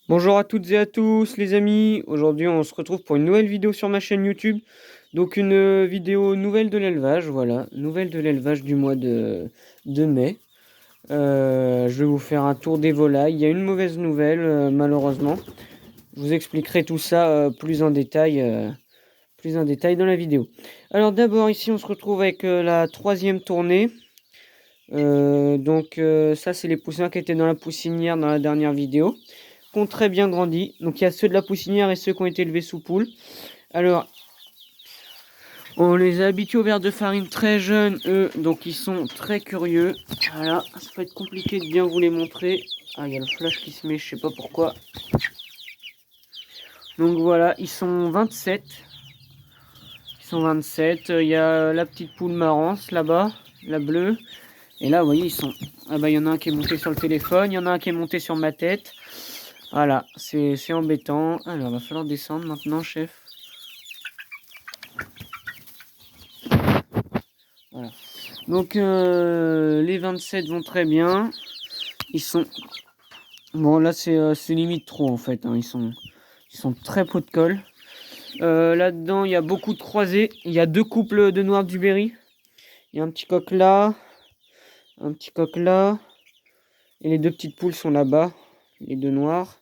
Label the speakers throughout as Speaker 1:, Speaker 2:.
Speaker 1: Bonjour à toutes et à tous les amis, aujourd'hui on se retrouve pour une nouvelle vidéo sur ma chaîne YouTube. Donc une vidéo nouvelle de l'élevage, voilà, nouvelle de l'élevage du mois de mai. Je vais vous faire un tour des volailles. Il y a une mauvaise nouvelle malheureusement. Je vous expliquerai tout ça plus en détail dans la vidéo. Alors d'abord ici on se retrouve avec la troisième tournée. Ça c'est les poussins qui étaient dans la poussinière dans la dernière vidéo, qui ont très bien grandi. Donc il y a ceux de la poussinière et ceux qui ont été élevés sous poule. Alors, on les a habitués au verre de farine très jeunes, eux, donc ils sont très curieux. Voilà, ça va être compliqué de bien vous les montrer. Ah, il y a le flash qui se met, je sais pas pourquoi. Donc voilà, ils sont 27. Ils sont 27. Il y a la petite poule marrance là-bas, la bleue. Et là, vous voyez, ils sont... Ah bah, il y en a un qui est monté sur le téléphone, il y en a un qui est monté sur ma tête. Voilà, c'est embêtant. Alors, il va falloir descendre maintenant, chef. Voilà. Donc, les 27 vont très bien. Ils sont... Bon, là, c'est limite trop, en fait. Hein. Ils sont très pot de colle. Là-dedans, il y a beaucoup de croisés. Il y a deux couples de noirs du Berry. Il y a un petit coq là, un petit coq là. Et les deux petites poules sont là-bas, les deux noirs.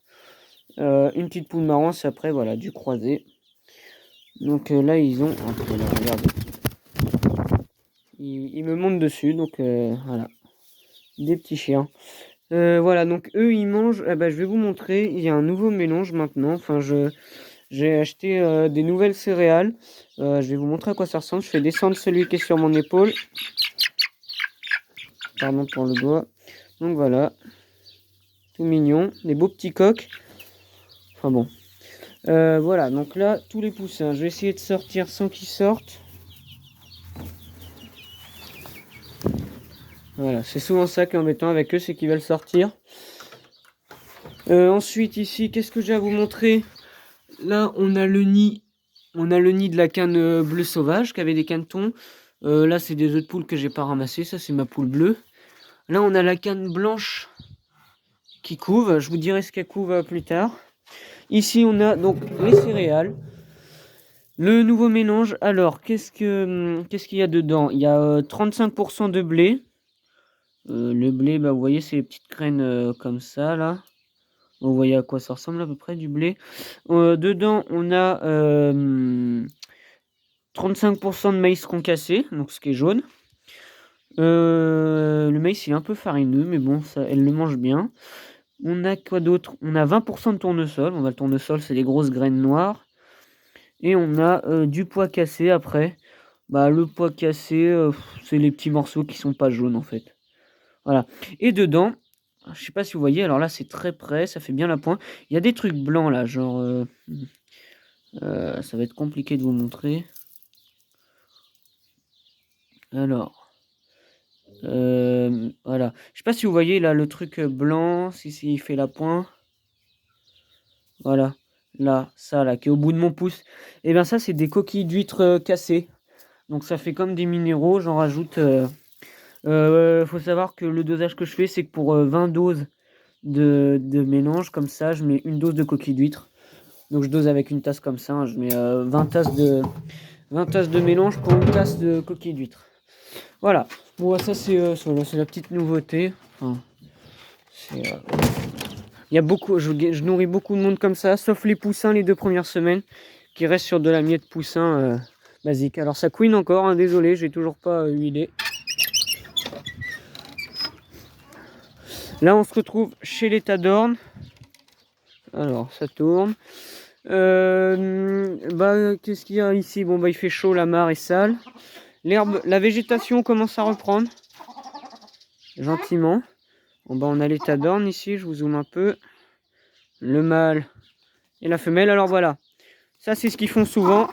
Speaker 1: Une petite poule marron, c'est après, voilà, du croisé. Donc là, ils ont... Oh, voilà, regardez. Ils me montent dessus, donc voilà. Des petits chiens. Voilà, donc eux, ils mangent... je vais vous montrer. Il y a un nouveau mélange maintenant. Enfin, j'ai acheté des nouvelles céréales. Je vais vous montrer à quoi ça ressemble. Je fais descendre celui qui est sur mon épaule. Pardon pour le doigt. Donc voilà. Tout mignon. Des beaux petits coqs. Enfin bon. Voilà, donc là, tous les poussins. Je vais essayer de sortir sans qu'ils sortent. Voilà, c'est souvent ça qui est embêtant avec eux, c'est qu'ils veulent sortir. Ensuite, ici, qu'est-ce que j'ai à vous montrer? Là, on a le nid. On a le nid de la canne bleue sauvage qui avait des canetons. Là, c'est des œufs de poule que j'ai pas ramassés. Ça, c'est ma poule bleue. Là, on a la canne blanche qui couve. Je vous dirai ce qu'elle couve plus tard. Ici, on a donc les céréales. Le nouveau mélange. Alors, qu'est-ce qu'il y a dedans? Il y a 35% de blé. Le blé, bah, vous voyez, c'est les petites graines comme ça, là. Vous voyez à quoi ça ressemble à peu près du blé. Dedans, on a 35% de maïs concassé, donc ce qui est jaune. Le maïs, il est un peu farineux, mais bon, ça, elle le mange bien. On a quoi d'autre? On a 20% de tournesol. Bon, bah, le tournesol, c'est les grosses graines noires. Et on a du pois cassé après. Bah, le pois cassé, c'est les petits morceaux qui sont pas jaunes en fait. Voilà. Et dedans, je sais pas si vous voyez, alors là c'est très près, ça fait bien la pointe. Il y a des trucs blancs là, genre... ça va être compliqué de vous montrer. Alors... voilà. Je sais pas si vous voyez là le truc blanc, si il fait la pointe. Voilà. Là, ça là, qui est au bout de mon pouce. Et bien ça c'est des coquilles d'huîtres cassées. Donc ça fait comme des minéraux, j'en rajoute... faut savoir que le dosage que je fais, c'est que pour 20 doses de mélange, comme ça, je mets une dose de coquille d'huître. Donc je dose avec une tasse comme ça, hein, je mets 20 tasses de mélange pour une tasse de coquille d'huître. Voilà, bon, ça c'est la petite nouveauté. Enfin, il y a beaucoup, je nourris beaucoup de monde comme ça, sauf les poussins les 2 premières semaines, qui restent sur de la miette poussin basique. Alors ça couine encore, hein, désolé, j'ai toujours pas huilé. Là, on se retrouve chez l'état d'Orne. Alors, ça tourne. Qu'est-ce qu'il y a ici? Bon, bah, il fait chaud, la mare est sale. L'herbe, la végétation commence à reprendre. Gentiment. Bon, bah, on a l'état d'Orne ici, je vous zoome un peu. Le mâle et la femelle. Alors, voilà. Ça, c'est ce qu'ils font souvent.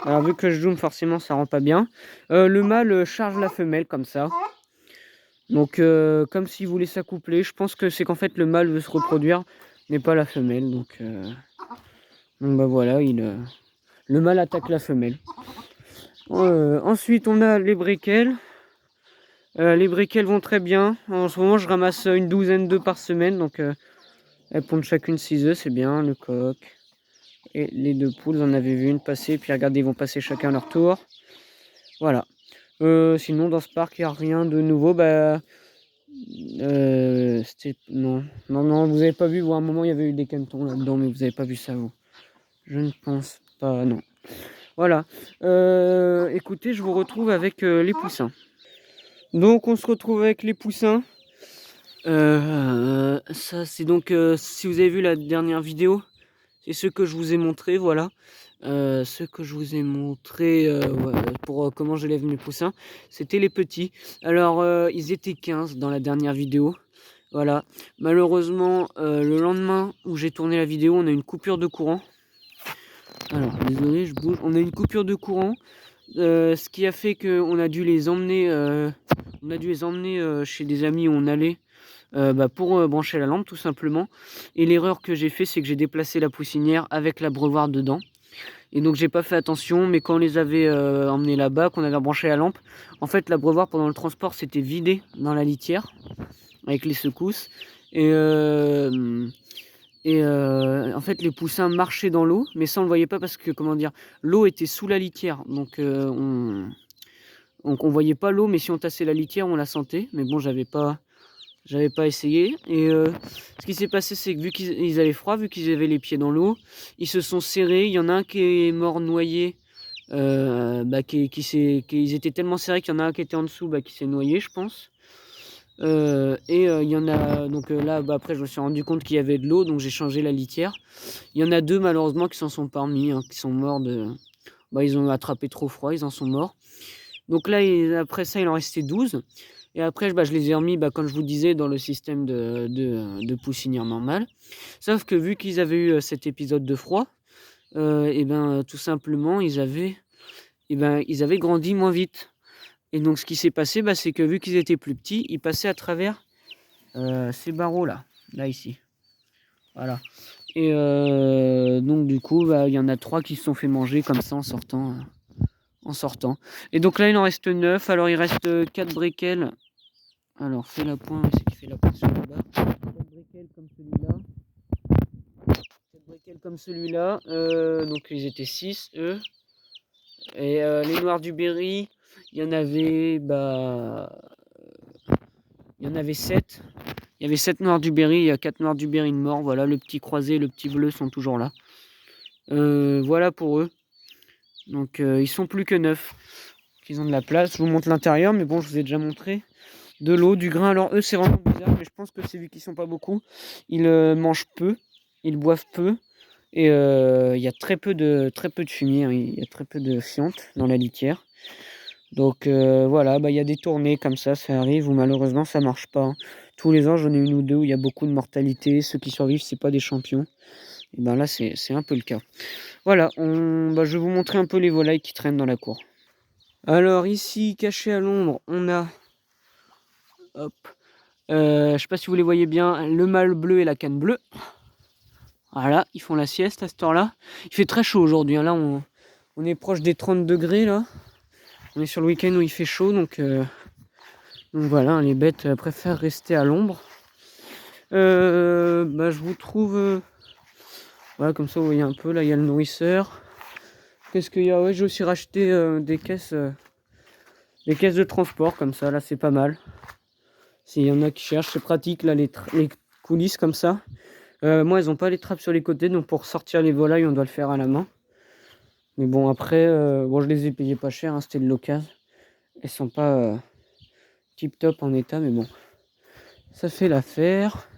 Speaker 1: Alors, vu que je zoome, forcément, ça rend pas bien. Le mâle charge la femelle, comme ça. Donc, comme s'il voulait s'accoupler. Je pense que c'est qu'en fait, le mâle veut se reproduire, mais pas la femelle. Donc bah voilà, le mâle attaque la femelle. Ensuite, on a les briquelles. Les briquelles vont très bien. En ce moment, je ramasse une douzaine d'œufs par semaine. Donc, Elles pondent chacune 6 œufs, c'est bien, le coq. Et les 2 poules, vous en avez vu une passer, puis regardez, ils vont passer chacun leur tour. Voilà. Sinon, dans ce parc, il n'y a rien de nouveau. Non. Non, vous avez pas vu. À un moment, il y avait eu des canetons là-dedans, mais vous n'avez pas vu ça, vous. Je ne pense pas, non. Voilà. Écoutez, je vous retrouve avec les poussins. Donc, on se retrouve avec les poussins. Ça, c'est donc, si vous avez vu la dernière vidéo, c'est ce que je vous ai montré, voilà. Ce que je vous ai montré pour comment j'élève mes poussins, c'était les petits. Alors, ils étaient 15 dans la dernière vidéo. Voilà. Malheureusement, le lendemain où j'ai tourné la vidéo, on a une coupure de courant. Alors, désolé, je bouge. On a une coupure de courant. Ce qui a fait qu'on a dû les emmener, chez des amis où on allait. Pour brancher la lampe tout simplement. Et l'erreur que j'ai fait, c'est que j'ai déplacé la poussinière avec l'abreuvoir dedans. Et donc j'ai pas fait attention, mais quand on les avait emmenés là-bas, qu'on avait branché la lampe, en fait l'abreuvoir pendant le transport s'était vidé dans la litière avec les secousses. Et en fait les poussins marchaient dans l'eau, mais ça on le voyait pas parce que comment dire, l'eau était sous la litière. Donc on voyait pas l'eau, mais si on tassait la litière, on la sentait. Mais bon, j'avais pas essayé. Et ce qui s'est passé, c'est que vu qu'ils avaient froid, vu qu'ils avaient les pieds dans l'eau, ils se sont serrés. Il y en a un qui est mort noyé. Ils étaient tellement serrés qu'il y en a un qui était en dessous, qui s'est noyé, je pense. Il y en a donc là, après, je me suis rendu compte qu'il y avait de l'eau, donc j'ai changé la litière. Il y en a 2 malheureusement qui s'en sont pas remis, qui sont morts ils ont attrapé trop froid, ils en sont morts. Donc là, après ça, il en restait 12. Et après, je les ai remis, comme je vous disais, dans le système de poussinière normale. Sauf que vu qu'ils avaient eu cet épisode de froid, tout simplement, ils avaient grandi moins vite. Et donc, ce qui s'est passé, c'est que vu qu'ils étaient plus petits, ils passaient à travers ces barreaux-là. Là, ici. Voilà. Et donc, du coup, il y en a 3 qui se sont fait manger comme ça en sortant. Et donc là, il en reste 9. Alors, il reste 4 briquels. Alors, fais la pointe, c'est qui fait la pointe sur le bas. 4 briquels comme celui-là. 4 briquels comme celui-là. Donc, ils étaient 6, eux. Et les noirs du Berry, il y en avait 7. Il y avait 7 noirs du Berry, il y a 4 noirs du Berry de mort. Voilà, le petit croisé et le petit bleu sont toujours là. Voilà pour eux. Donc, ils sont plus que 9. Ils ont de la place. Je vous montre l'intérieur, mais bon, je vous ai déjà montré. De l'eau, du grain. Alors eux, c'est vraiment bizarre, mais je pense que c'est vu qu'ils sont pas beaucoup. Ils mangent peu, ils boivent peu, et il y a très peu de fumier, hein. Il y a très peu de fientes dans la litière. Donc voilà, il y a des tournées comme ça arrive, ou malheureusement ça marche pas, hein. Tous les ans, j'en ai une ou deux où il y a beaucoup de mortalité. Ceux qui survivent, c'est pas des champions. Et là, c'est un peu le cas. Voilà, je vais vous montrer un peu les volailles qui traînent dans la cour. Alors ici, caché à l'ombre, on a... Hop. Je sais pas si vous les voyez bien, le mâle bleu et la canne bleue. Voilà, ils font la sieste à cette heure-là. Il fait très chaud aujourd'hui, hein. Là, on est proche des 30 degrés, là. On est sur le week-end où il fait chaud, donc voilà, hein, les bêtes préfèrent rester à l'ombre. Je vous trouve... voilà, comme ça, vous voyez un peu, là, il y a le nourrisseur. Qu'est-ce qu'il y a? Ouais, j'ai aussi racheté des caisses de transport, comme ça, là, c'est pas mal. S'il y en a qui cherchent, c'est pratique, là, les coulisses, comme ça. Moi, elles n'ont pas les trappes sur les côtés, donc pour sortir les volailles, on doit le faire à la main. Mais bon, après, je les ai payées pas cher, hein, c'était de l'occasion. Elles sont pas tip top en état, mais bon, ça fait l'affaire.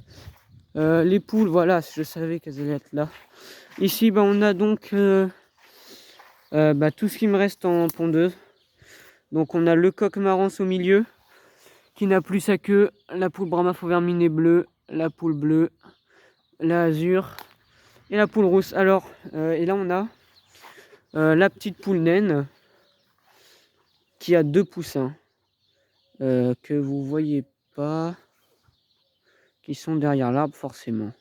Speaker 1: Les poules, voilà, je savais qu'elles allaient être là. Ici, on a donc tout ce qui me reste en pondeuse. Donc on a le coq marrance au milieu, qui n'a plus sa queue, la poule Brahma fauverminée bleue, la poule bleue, la azur et la poule rousse. Alors, et là on a la petite poule naine qui a 2 poussins que vous voyez pas, qui sont derrière l'arbre forcément.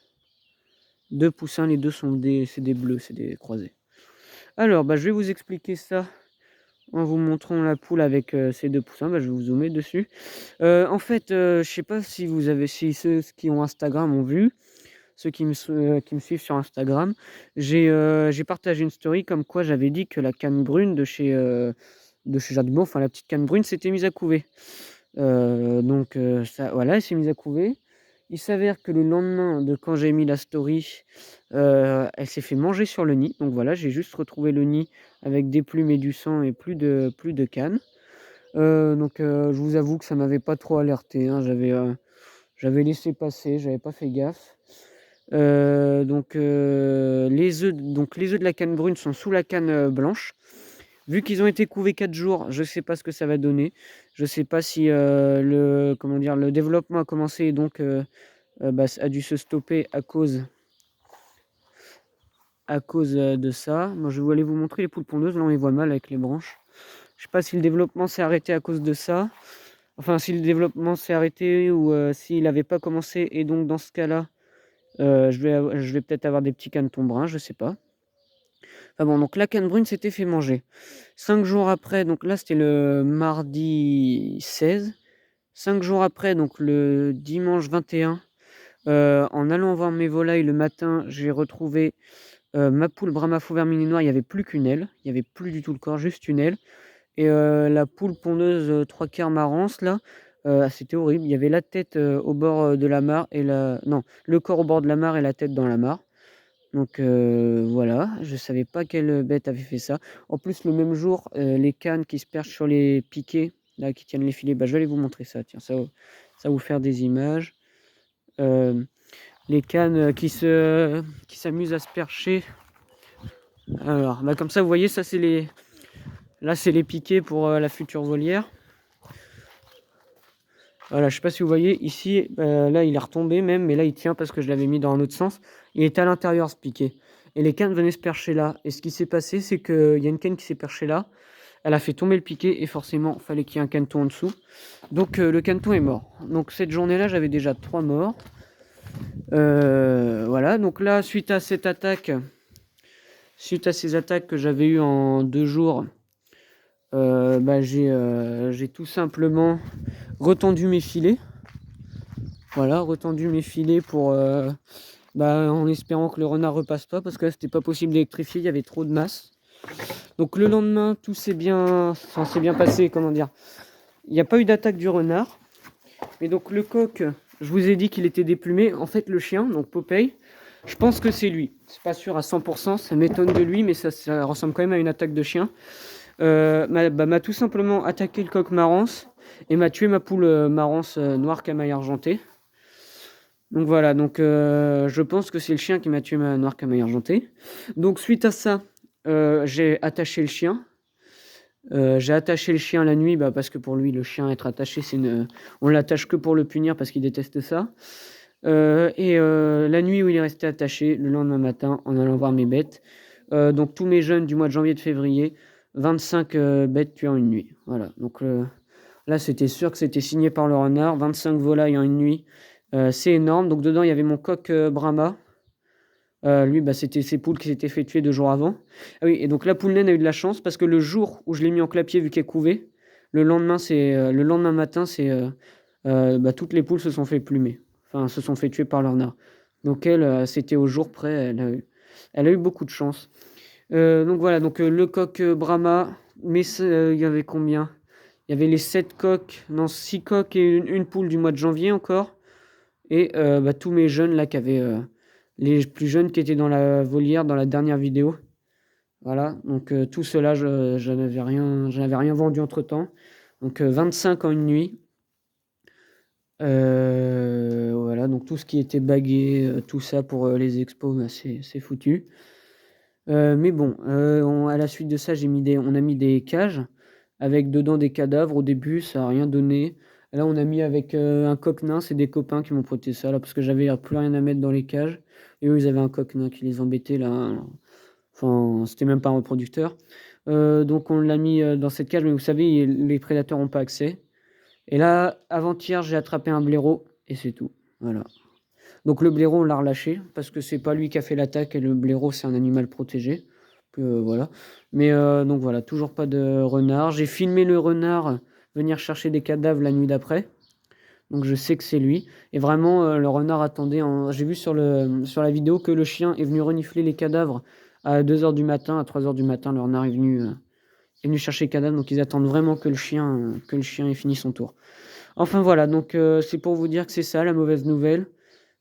Speaker 1: 2 poussins, les deux c'est des bleus, c'est des croisés. Alors, je vais vous expliquer ça en vous montrant la poule avec ces 2 poussins. Je vais vous zoomer dessus. En fait, je sais pas si ceux qui ont Instagram ont vu. qui me suivent sur Instagram, j'ai partagé une story comme quoi j'avais dit que la canne brune de chez Jardin, enfin la petite canne brune, s'était mise à couver. Donc ça, voilà, elle s'est mise à couver. Il s'avère que le lendemain de quand j'ai mis la story, elle s'est fait manger sur le nid. Donc voilà, j'ai juste retrouvé le nid avec des plumes et du sang et plus de canne. Donc je vous avoue que ça m'avait pas trop alerté, hein. J'avais laissé passer, j'avais pas fait gaffe. Les œufs de la canne brune sont sous la canne blanche. Vu qu'ils ont été couvés 4 jours, je sais pas ce que ça va donner. Je sais pas si le développement a commencé et donc a dû se stopper à cause de ça. Moi, je vais aller vous montrer les poules pondeuses. Là, on les voit mal avec les branches. Je sais pas si le développement s'est arrêté à cause de ça. Enfin, si le développement s'est arrêté ou s'il n'avait pas commencé. Et donc, dans ce cas-là, je vais peut-être avoir des petits canetons bruns, je sais pas. Enfin bon, donc la canne brune s'était fait manger. 5 jours après, donc là c'était le mardi 16. 5 jours après, donc le dimanche 21, en allant voir mes volailles le matin, j'ai retrouvé ma poule Brahma faux vermine noir. Il n'y avait plus qu'une aile, il n'y avait plus du tout le corps, juste une aile. Et la poule pondeuse 3/4 marance là, c'était horrible. Il y avait la tête au bord de la mare et non, le corps au bord de la mare et la tête dans la mare. Donc voilà, je savais pas quelle bête avait fait ça. En plus, le même jour, les cannes qui se perchent sur les piquets, là, qui tiennent les filets, je vais aller vous montrer ça. Tiens, ça va vous faire des images. Les cannes qui s'amusent à se percher. Alors, comme ça, vous voyez, ça là, c'est les piquets pour la future volière. Voilà, je sais pas si vous voyez, ici, là, il est retombé même, mais là, il tient parce que je l'avais mis dans un autre sens. Il est à l'intérieur, ce piquet. Et les cannes venaient se percher là. Et ce qui s'est passé, c'est qu'il y a une canne qui s'est perchée là. Elle a fait tomber le piquet et forcément, il fallait qu'il y ait un caneton en dessous. Donc, le caneton est mort. Donc, cette journée-là, j'avais déjà 3 morts. Voilà, donc là, suite à ces attaques que j'avais eues en 2 jours, j'ai tout simplement retendu mes filets. Voilà, retendu mes filets pour en espérant que le renard repasse pas, parce que là c'était pas possible d'électrifier, il y avait trop de masse. Donc le lendemain, tout s'est bien passé, comment dire. Il n'y a pas eu d'attaque du renard. Mais donc le coq, je vous ai dit qu'il était déplumé. En fait, le chien, donc Popeye, je pense que c'est lui. C'est pas sûr à 100%, ça m'étonne de lui, mais ça ressemble quand même à une attaque de chien. M'a tout simplement attaqué le coq marance et m'a tué ma poule marance noire camaille argentée. Donc voilà, donc je pense que c'est le chien qui m'a tué ma noire camaille argentée. Donc suite à ça, j'ai attaché le chien. J'ai attaché le chien la nuit, parce que pour lui, le chien être attaché, on l'attache que pour le punir parce qu'il déteste ça. La nuit où il est resté attaché, le lendemain matin, en allant voir mes bêtes. Donc tous mes jeunes du mois de janvier et de février, 25 bêtes tuées en une nuit. Voilà, donc là c'était sûr que c'était signé par le renard, 25 volailles en une nuit. C'est énorme. Donc dedans il y avait mon coq Brahma. Lui, c'était ses poules qui s'étaient fait tuer 2 jours avant. Ah oui, et donc la poule naine a eu de la chance parce que le jour où je l'ai mis en clapier vu qu'elle couvait, le lendemain matin, toutes les poules se sont fait plumer. Enfin, se sont fait tuer par le renard. Donc elle, c'était au jour près, elle a eu beaucoup de chance. Donc voilà, donc le coq Brahma, mais il y avait combien? Il y avait les 7 coqs, non 6 coqs et une poule du mois de janvier encore. Et tous mes jeunes là qui avaient les plus jeunes qui étaient dans la volière dans la dernière vidéo. Voilà, donc tout cela, je n'avais rien vendu entre temps. Donc 25 en une nuit. Voilà, donc tout ce qui était bagué, tout ça pour les expos, c'est foutu. Mais bon, à la suite de ça, on a mis des cages avec dedans des cadavres. Au début, ça n'a rien donné. Là, on a mis avec un coq nain, c'est des copains qui m'ont prêté ça là parce que j'avais plus rien à mettre dans les cages. Et eux, ils avaient un coq nain qui les embêtait là. Enfin, c'était même pas un reproducteur. Donc on l'a mis dans cette cage, mais vous savez, les prédateurs n'ont pas accès. Et là, avant-hier, j'ai attrapé un blaireau et c'est tout. Voilà. Donc le blaireau, on l'a relâché parce que c'est pas lui qui a fait l'attaque et le blaireau, c'est un animal protégé. Voilà. Mais donc voilà, toujours pas de renard. J'ai filmé le renard venir chercher des cadavres la nuit d'après. Donc je sais que c'est lui. Et vraiment, le renard attendait. J'ai vu sur la vidéo que le chien est venu renifler les cadavres à 2 h du matin, à 3 h du matin. Le renard est venu chercher les cadavres. Donc ils attendent vraiment que le chien ait fini son tour. Enfin voilà, donc c'est pour vous dire que c'est ça la mauvaise nouvelle.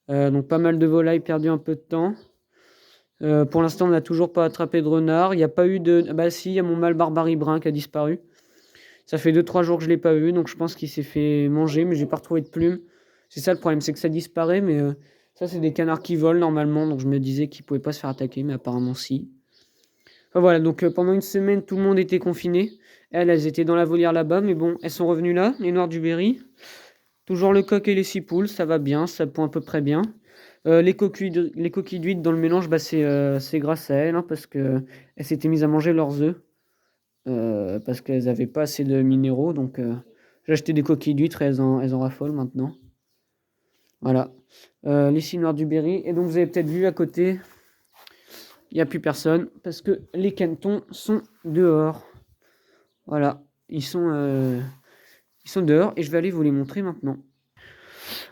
Speaker 1: Donc pas mal de volailles perdues un peu de temps. Pour l'instant, on n'a toujours pas attrapé de renard. Il n'y a pas eu de... Bah si, il y a mon mâle Barbarie brun qui a disparu. Ça fait 2-3 jours que je ne l'ai pas vu, donc je pense qu'il s'est fait manger, mais j'ai pas retrouvé de plumes. C'est ça le problème, c'est que ça disparaît, mais ça c'est des canards qui volent normalement, donc je me disais qu'ils pouvaient pas se faire attaquer, mais apparemment si. Enfin voilà, donc pendant une semaine, tout le monde était confiné. Elles étaient dans la volière là-bas, mais bon, elles sont revenues là, les noirs du Berry. Toujours le coq et les 6 poules, ça va bien, ça pond à peu près bien. Les coquilles d'huîtres dans le mélange, bah, c'est grâce à elles, hein, parce qu'elles s'étaient mises à manger leurs œufs, parce qu'elles n'avaient pas assez de minéraux. Donc j'ai acheté des coquilles d'huîtres et elles en raffolent maintenant. Voilà. Les 6 noirs du Berry. Et donc vous avez peut-être vu à côté, il n'y a plus personne, parce que les canetons sont dehors. Voilà, ils sont dehors et je vais aller vous les montrer maintenant.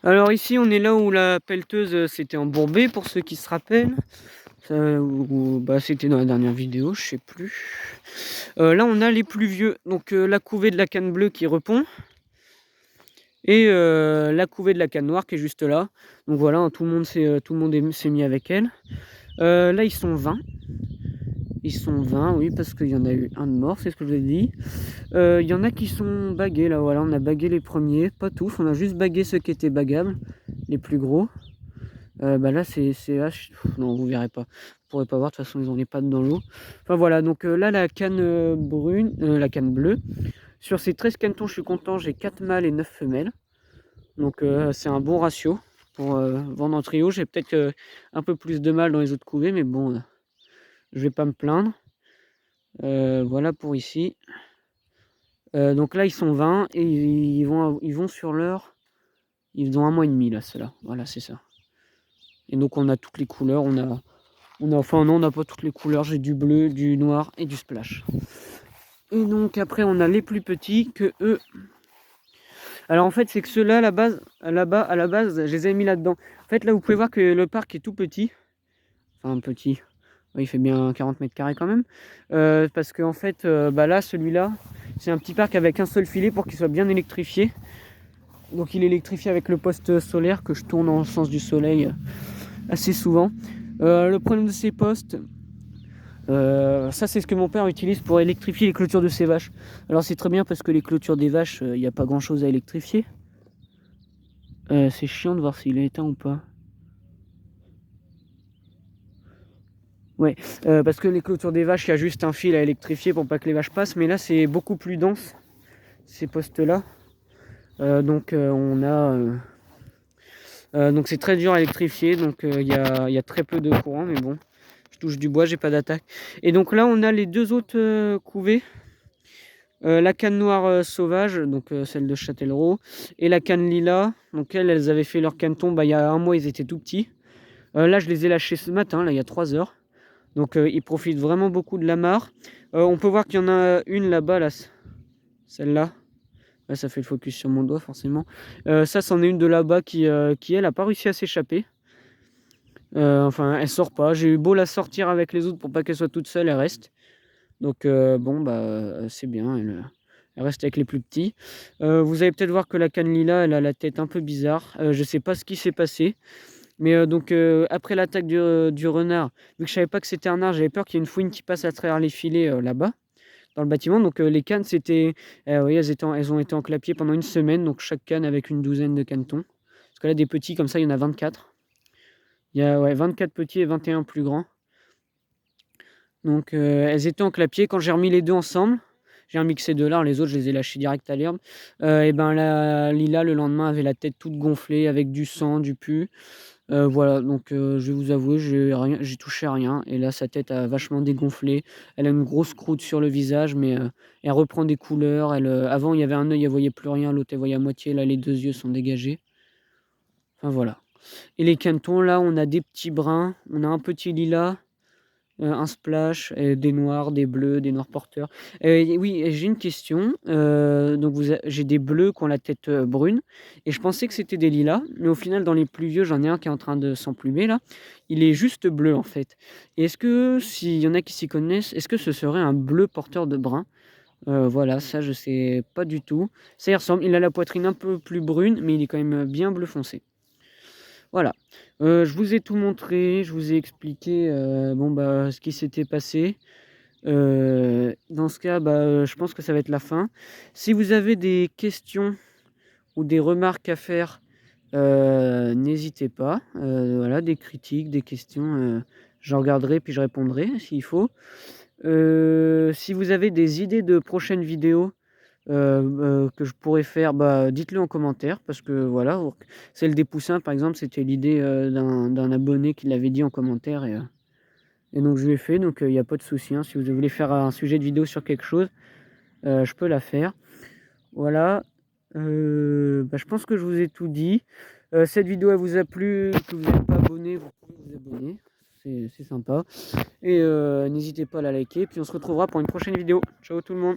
Speaker 1: Alors ici, on est là où la pelleteuse s'était embourbée, pour ceux qui se rappellent. Bah, c'était dans la dernière vidéo, je sais plus. Là, on a les plus vieux. Donc la couvée de la canne bleue qui repond. Et la couvée de la canne noire qui est juste là. Donc voilà, hein, tout le monde s'est mis avec elle. Là, ils sont 20. Ils sont 20, oui, parce qu'il y en a eu un de mort, c'est ce que je vous ai dit. Il y en a qui sont bagués, là, voilà, on a bagué les premiers, pas tous, on a juste bagué ceux qui étaient bagables, les plus gros. Bah là, c'est H, non, vous verrez pas, vous pourrez pas voir, de toute façon, ils ont les pattes dans l'eau. Enfin voilà, donc là, la canne brune, la canne bleue. Sur ces 13 canetons, je suis content, j'ai 4 mâles et 9 femelles. Donc c'est un bon ratio pour vendre en trio. J'ai peut-être un peu plus de mâles dans les autres couvées, mais bon, je vais pas me plaindre. Voilà pour ici. Donc là ils sont 20 et ils vont sur leur... Ils ont 1 mois et demi là, ceux-là. Voilà, c'est ça. Et donc on a toutes les couleurs. Enfin non, on n'a pas toutes les couleurs. J'ai du bleu, du noir et du splash. Et donc après on a les plus petits que eux. Alors en fait c'est que ceux-là là-bas à la base je les ai mis là-dedans. En fait là vous pouvez voir que le parc est tout petit. Enfin petit. Il fait bien 40 mètres carrés quand même. Parce que en fait bah là celui-là c'est un petit parc avec un seul filet pour qu'il soit bien électrifié. Donc il est électrifié avec le poste solaire que je tourne dans le sens du soleil assez souvent. Le problème de ces postes, ça c'est ce que mon père utilise pour électrifier les clôtures de ses vaches. Alors c'est très bien parce que les clôtures des vaches, il n'y a pas grand chose à électrifier. C'est chiant de voir s'il est éteint ou pas. Ouais, parce que les clôtures des vaches, il y a juste un fil à électrifier pour pas que les vaches passent. Mais là c'est beaucoup plus dense, ces postes là. Donc donc c'est très dur à électrifier, donc il y a très peu de courant, mais bon, je touche du bois, j'ai pas d'attaque. Et donc là on a les deux autres couvées, la canne noire sauvage, donc celle de Châtellerault, et la canne lilas. Donc elles avaient fait leur caneton, bah, il y a 1 mois ils étaient tout petits. Là je les ai lâchés ce matin, là il y a 3 heures. Donc ils profitent vraiment beaucoup de la mare. On peut voir qu'il y en a une là-bas, là, celle-là. Là, ça fait le focus sur mon doigt forcément. Ça c'en est une de là-bas qui elle a pas réussi à s'échapper. Enfin elle sort pas. J'ai eu beau la sortir avec les autres pour pas qu'elle soit toute seule, elle reste. Donc bon bah c'est bien, elle reste avec les plus petits. Vous allez peut-être voir que la canne lilas, elle a la tête un peu bizarre. Je sais pas ce qui s'est passé. Mais donc après l'attaque du renard, vu que je savais pas que c'était un renard, j'avais peur qu'il y ait une fouine qui passe à travers les filets là-bas, dans le bâtiment. Donc les cannes, c'était... oui, elles ont été en clapier pendant une semaine, donc chaque canne avec une douzaine de canetons. Parce que là, des petits comme ça, il y en a 24. Il y a 24 petits et 21 plus grands. Donc elles étaient en clapier. Quand j'ai remis les deux ensemble, j'ai remixé deux là, les autres je les ai lâchés direct à l'herbe. Et ben la Lila le lendemain avait la tête toute gonflée avec du sang, du pu. Voilà, donc je vais vous avouer, j'ai touché à rien. Et là sa tête a vachement dégonflé. Elle a une grosse croûte sur le visage, mais elle reprend des couleurs. Avant il y avait un œil, elle voyait plus rien, l'autre elle voyait à moitié, là les deux yeux sont dégagés. Enfin voilà. Et les canetons, là on a des petits bruns, on a un petit lilas. un splash, des noirs, des noirs porteurs. Oui, et j'ai une question. Donc j'ai des bleus qui ont la tête brune, et je pensais que c'était des lilas, mais au final, dans les plus vieux, j'en ai un qui est en train de s'emplumer là. Il est juste bleu en fait. Et est-ce que, s'il y en a qui s'y connaissent, est-ce que ce serait un bleu porteur de brun? Voilà, ça je sais pas du tout. Ça y ressemble. Il a la poitrine un peu plus brune, mais il est quand même bien bleu foncé. Voilà, je vous ai tout montré, je vous ai expliqué, bon, bah, ce qui s'était passé. Dans ce cas, bah, je pense que ça va être la fin. Si vous avez des questions ou des remarques à faire, n'hésitez pas. Voilà, des critiques, des questions, je regarderai puis je répondrai s'il faut. Si vous avez des idées de prochaines vidéos, que je pourrais faire, bah, dites-le en commentaire, parce que voilà, celle des poussins par exemple, c'était l'idée d'un abonné qui l'avait dit en commentaire, et donc je l'ai fait, donc il n'y a pas de souci, hein. Si vous voulez faire un sujet de vidéo sur quelque chose, je peux la faire. Voilà, bah, je pense que je vous ai tout dit. Cette vidéo elle vous a plu, que vous n'êtes pas abonné, vous pouvez vous abonner, c'est sympa, et n'hésitez pas à la liker, puis on se retrouvera pour une prochaine vidéo. Ciao tout le monde.